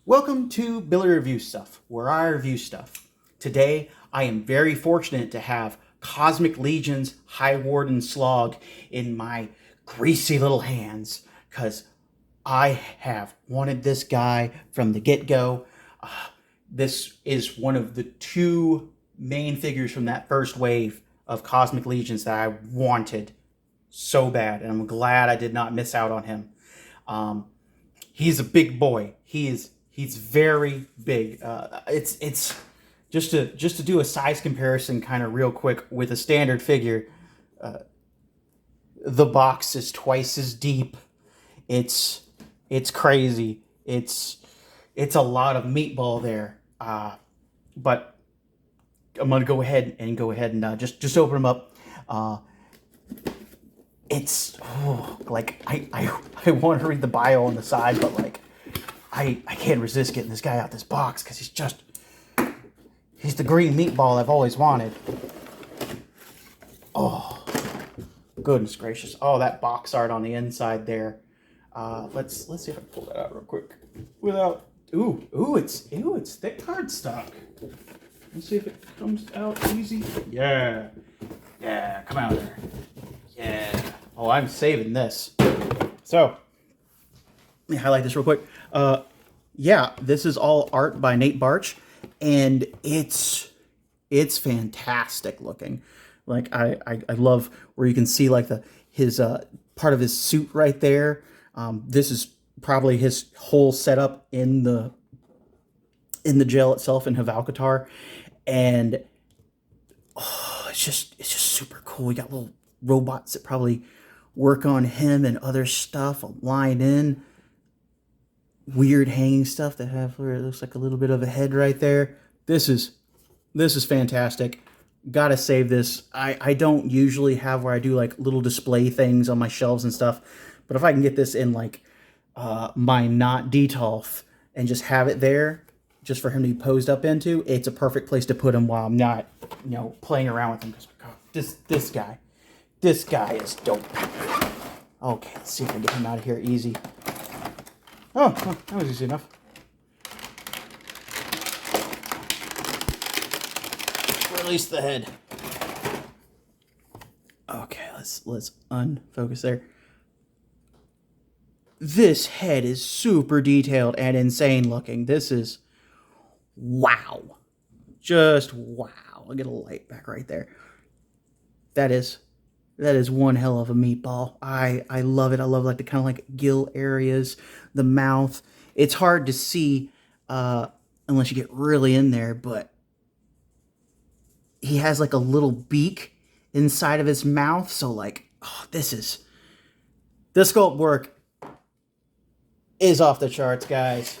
Welcome to Billy Review Stuff, where I review stuff. Today, I am very fortunate to have Cosmic Legion's Highwarden Slogg in my greasy little hands, because I have wanted this guy from the get-go. This is one of the two main figures from that first wave of Cosmic Legions that I wanted so bad, and I'm glad I did not miss out on him. He's a big boy. He's very big. It's just to do a size comparison, kind of real quick with a standard figure. The box is twice as deep. It's crazy. It's a lot of meatball there. But I'm gonna go ahead and just open them up. It's like I want to read the bio on the side, but like I can't resist getting this guy out this box because he's the green meatball I've always wanted. Oh, goodness gracious! Oh, that box art on the inside there. Let's see if I can pull that out real quick without. It's thick cardstock. Let's see if it comes out easy. Yeah, come out there. Yeah. Oh, I'm saving this. So, let me highlight this real quick. Yeah, this is all art by Nate Barch, and it's fantastic looking. Like I love where you can see like his part of his suit right there. This is probably his whole setup in the jail itself in Havalkatar, and it's just super cool. We got little robots that probably work on him and other stuff, a line in. Weird hanging stuff that have where it looks like a little bit of a head right there. This is fantastic. Gotta save this. I don't usually have where I do like little display things on my shelves and stuff, but if I can get this in like my not Detolf and just have it there just for him to be posed up into, it's a perfect place to put him while I'm not, playing around with him. Because this guy is dope. Okay, let's see if I can get him out of here easy. Oh, that was easy enough. Release the head. Okay, let's unfocus there. This head is super detailed and insane looking. This is wow. Just wow. I'll get a light back right there. That is one hell of a meatball. I love it. I love like the kind of like gill areas, the mouth. It's hard to see unless you get really in there, but he has like a little beak inside of his mouth. So like, the sculpt work is off the charts, guys.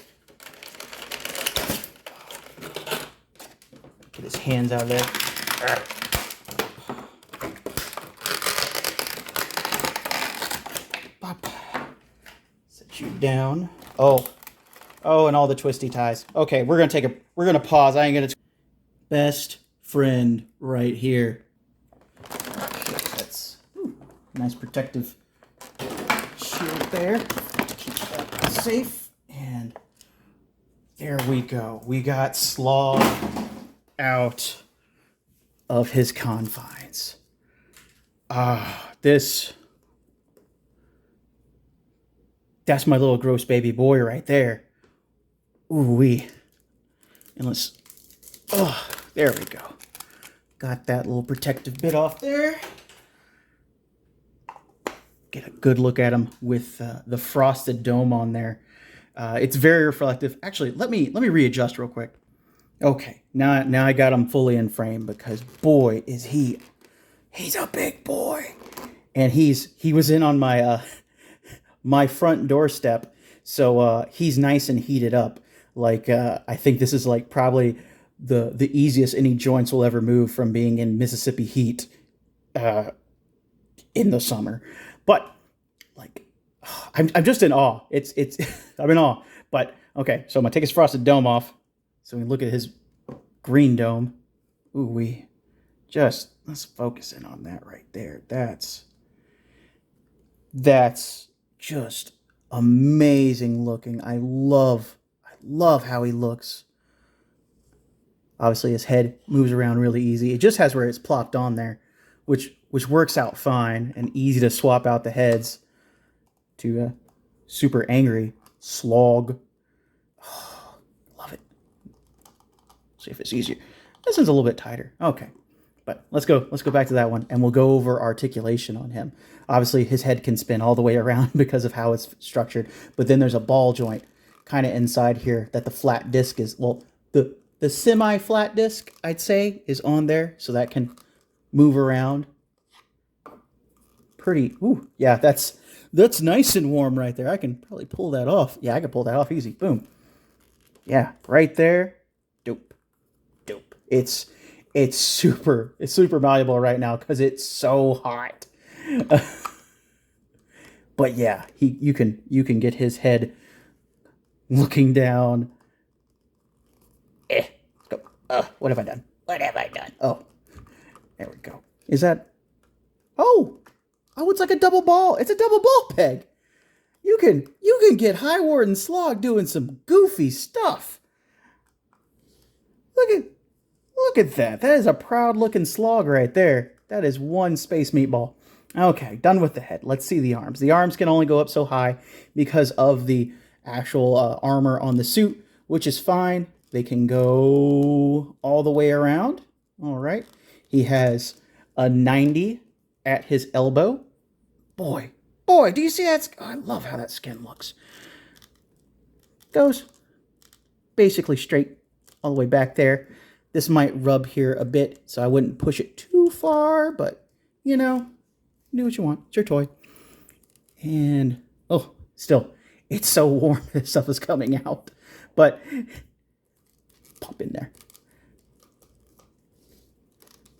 Get his hands out of there. Set you down. Oh, and all the twisty ties. Okay, we're gonna pause. I ain't gonna. Best friend right here. Okay, that's nice protective shield there to keep that safe. And there we go. We got Slogg out of his confines. That's my little gross baby boy right there. Ooh-wee. And there we go. Got that little protective bit off there. Get a good look at him with the frosted dome on there. It's very reflective. Actually, let me readjust real quick. Okay, now I got him fully in frame because boy is he's a big boy. And he was in on my my front doorstep, so he's nice and heated up. Like I think this is like probably the easiest any joints will ever move from being in Mississippi heat in the summer. But like I'm just in awe. It's I'm in awe. But okay, so I'm gonna take his frosted dome off so we can look at his green dome. Ooh, let's focus in on that right there. That's just amazing looking. I love love how he looks. Obviously, his head moves around really easy. It just has where it's plopped on there, which works out fine and easy to swap out the heads to super angry Slogg. Oh, love it. See if it's easier. This one's a little bit tighter. Okay. But let's go back to that one, and we'll go over articulation on him. Obviously, his head can spin all the way around because of how it's structured. But then there's a ball joint kind of inside here that the flat disc is, well, the semi-flat disc, I'd say, is on there. So that can move around. Pretty, ooh, yeah, that's nice and warm right there. I can probably pull that off. Yeah, I can pull that off easy. Boom. Yeah, right there. Dope. It's super malleable right now because it's so hot. But yeah, you can get his head looking down. Let's go. What have I done? Oh, there we go. Is that? Oh, it's like a double ball. It's a double ball peg. You can get Highwarden Slogg doing some goofy stuff. Look at that. That is a proud-looking Slogg right there. That is one space meatball. Okay, done with the head. Let's see the arms. The arms can only go up so high because of the actual armor on the suit, which is fine. They can go all the way around. All right. He has a 90 at his elbow. Boy, do you see that? Oh, I love how that skin looks. Goes basically straight all the way back there. This might rub here a bit, so I wouldn't push it too far, but, you know, do what you want. It's your toy. And, oh, still, it's so warm this stuff is coming out. But, pop in there.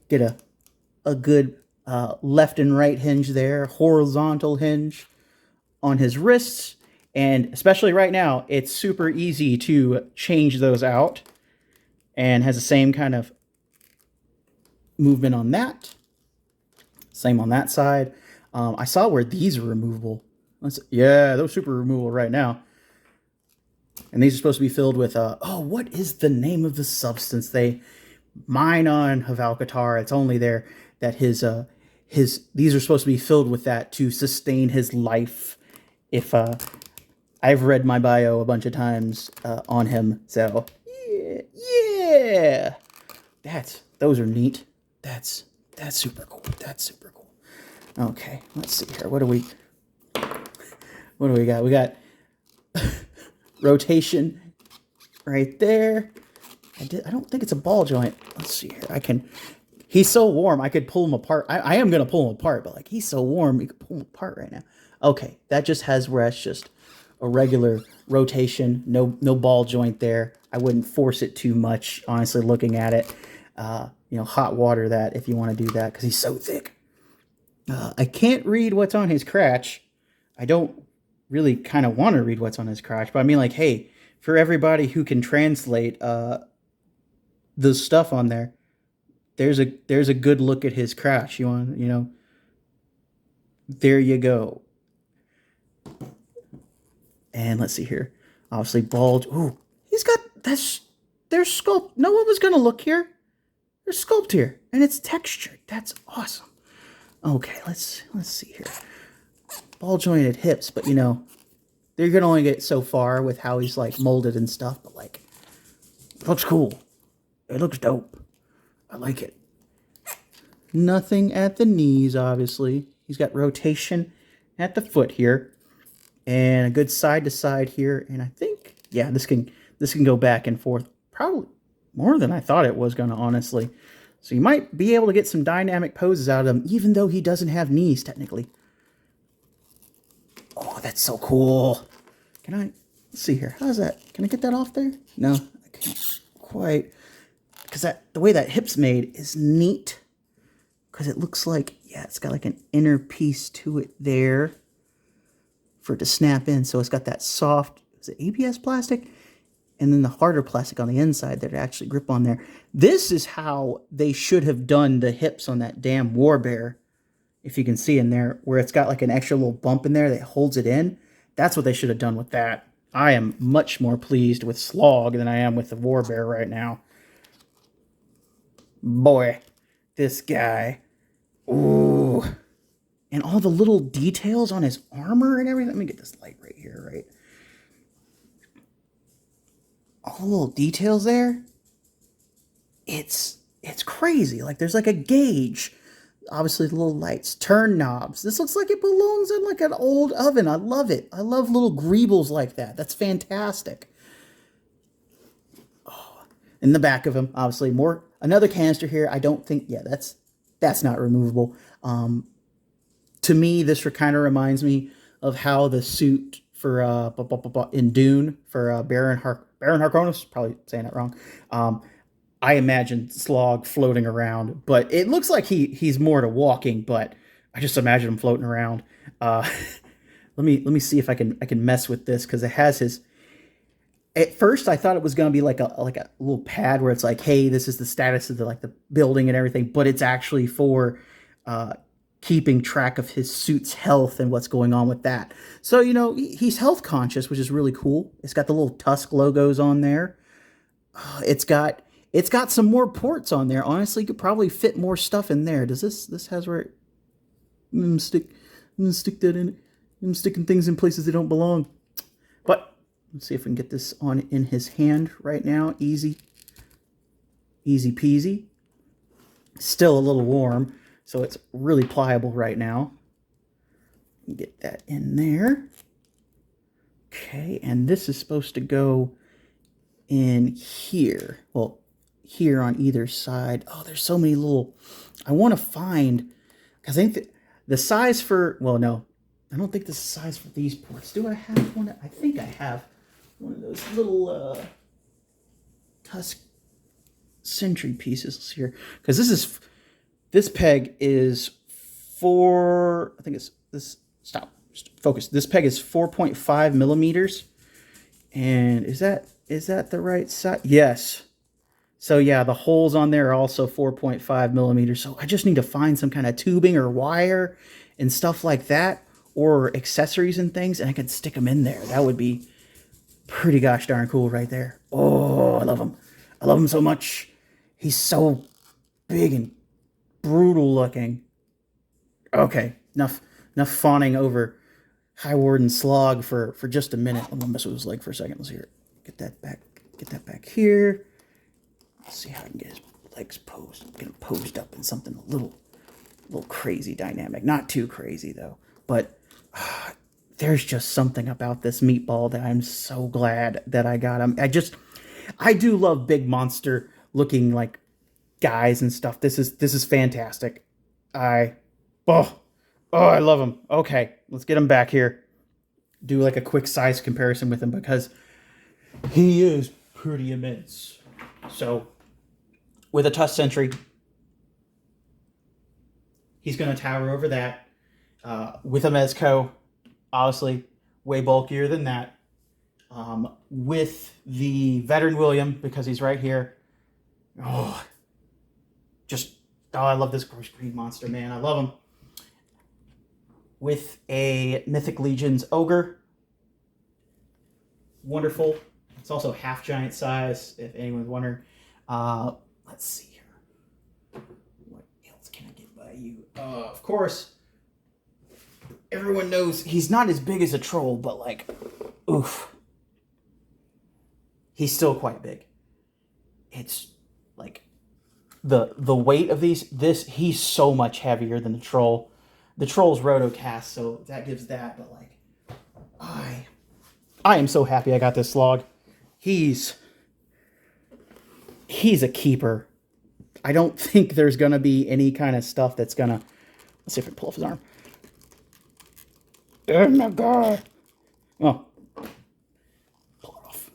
Get a good left and right hinge there, horizontal hinge on his wrists. And especially right now, it's super easy to change those out. And has the same kind of movement on that. Same on that side. I saw where these are removable. Yeah, those super removable right now. And these are supposed to be filled with, what is the name of the substance they mine on Havalkatar? It's only there that these are supposed to be filled with that to sustain his life. If I've read my bio a bunch of times on him, so yeah, those are neat. That's super cool. Okay, let's see here. What do we got? We got rotation right there. I don't think it's a ball joint. Let's see here. He's so warm, I could pull him apart. I am gonna pull him apart, but like he's so warm, you could pull him apart right now. Okay, that just has where it's just a regular rotation, no ball joint there. I wouldn't force it too much, honestly, looking at it. Hot water that if you want to do that, because he's so thick. I can't read what's on his crotch. I don't really kind of want to read what's on his crotch, but I mean, like, hey, for everybody who can translate the stuff on there, there's a good look at his crotch. You want, there you go. And let's see here. Obviously, bulge. Ooh, he's got there's sculpt. No one was gonna look here. There's sculpt here, and it's textured. That's awesome. Okay, let's see here. Ball jointed hips, but they're gonna only get so far with how he's like molded and stuff. But like, it looks cool. It looks dope. I like it. Nothing at the knees, obviously. He's got rotation at the foot here. And a good side to side here. And I think, yeah, this can go back and forth. Probably more than I thought it was going to, honestly. So you might be able to get some dynamic poses out of him, even though he doesn't have knees, technically. Oh, that's so cool. Let's see here. How's that? Can I get that off there? No, I can't quite. Because the way that hip's made is neat. Because it looks like, yeah, it's got like an inner piece to it there for it to snap in. So it's got that soft, is it ABS plastic? And then the harder plastic on the inside that actually grip on there. This is how they should have done the hips on that damn Warbear. If you can see in there, where it's got like an extra little bump in there that holds it in. That's what they should have done with that. I am much more pleased with Slogg than I am with the Warbear right now. Boy, this guy. Ooh. And all the little details on his armor and everything. Let me get this light right here, right? All the little details there. It's crazy. Like, there's like a gauge. Obviously, the little lights, turn knobs. This looks like it belongs in like an old oven. I love it. I love little greebles like that. That's fantastic. Oh, in the back of him, obviously, another canister here. I don't think, yeah, that's not removable. To me, this kind of reminds me of how the suit for in Dune for Baron Harkonnen, probably saying that wrong. I imagine Slogg floating around, but it looks like he's more to walking. But I just imagine him floating around. Let me see if I can mess with this, because it has his. At first, I thought it was going to be like a little pad where it's like, hey, this is the status of the building and everything, but it's actually for keeping track of his suit's health and what's going on with that. So, he's health conscious, which is really cool. It's got the little Tusk logos on there. It's got some more ports on there. Honestly, you could probably fit more stuff in there. Does this has where stick that in it? I'm sticking things in places they don't belong. But let's see if we can get this on in his hand right now. Easy peasy. Still a little warm, so it's really pliable right now. Get that in there. Okay, and this is supposed to go in here. Well, here on either side. Oh, there's so many little. I want to find, because I think the size for. Well, no, I don't think this is the size for these ports. Do I have one? I think I have one of those little Tusk Sentry pieces here, because this peg is I think it's this. Stop. Focus. This peg is 4.5 millimeters, and is that the right size? Yes. So yeah, the holes on there are also 4.5 millimeters. So I just need to find some kind of tubing or wire and stuff like that, or accessories and things, and I can stick them in there. That would be pretty gosh darn cool right there. Oh, I love him. I love him so much. He's so big and brutal looking. Okay, enough fawning over Highwarden Slogg for just a minute. I'm gonna mess with his leg for a second. Let's hear it. Get that back here. Let's see how I can get his legs posed. Get him posed up in something a little crazy dynamic. Not too crazy though. But there's just something about this meatball that I'm so glad that I got him. I do love big monster looking like guys and stuff. This is fantastic. I love him. Okay, let's get him back here. Do like a quick size comparison with him, because he is pretty immense. So, with a Tusk Sentry, he's going to tower over that. With a Mezco, obviously, way bulkier than that. With the Veteran William, because he's right here. I love this gross green monster, man. I love him. With a Mythic Legion's Ogre. Wonderful. It's also half giant size, if anyone's wondering. Let's see here. What else can I get by you? Of course, everyone knows he's not as big as a troll, but like, oof. He's still quite big. It's like the weight of he's so much heavier than the troll. The troll's rotocast, so that gives that, but like, I am so happy I got this Slogg. He's a keeper. I don't think there's gonna be any kind of stuff that's gonna. Let's see if I can pull off his arm. Oh my god! Oh, pull it off.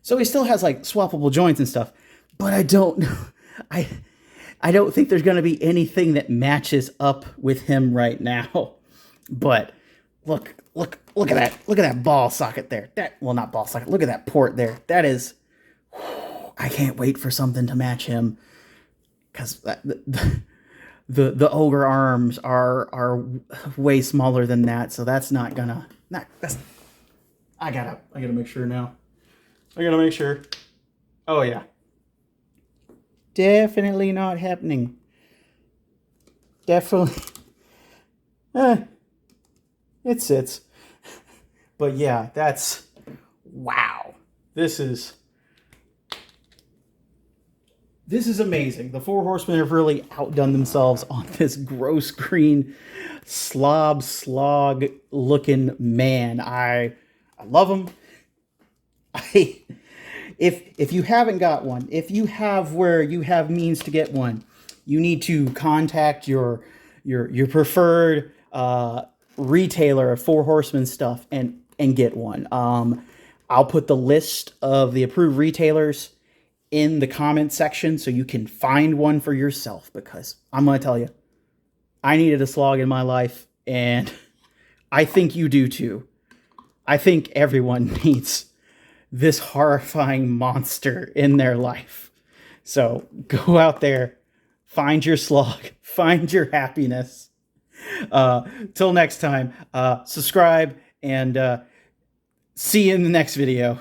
So he still has like swappable joints and stuff, but I don't know. I don't think there's going to be anything that matches up with him right now. But look at that. Look at that ball socket there. Not ball socket. Look at that port there. That is, I can't wait for something to match him, because the ogre arms are way smaller than that, so that's not gonna. That's. I gotta make sure now. I gotta make sure. Oh yeah. Definitely not happening. Definitely. It sits. But yeah, that's wow. This is amazing. The Four Horsemen have really outdone themselves on this gross green slog looking man. I love them. If you haven't got one, if you have where you have means to get one, you need to contact your preferred retailer of Four Horsemen stuff and get one. I'll put the list of the approved retailers in the comment section so you can find one for yourself, because I'm going to tell you, I needed a slog in my life, and I think you do too. I think everyone needs this horrifying monster in their life. So go out there, find your slog, find your happiness. Till next time, subscribe, and see you in the next video.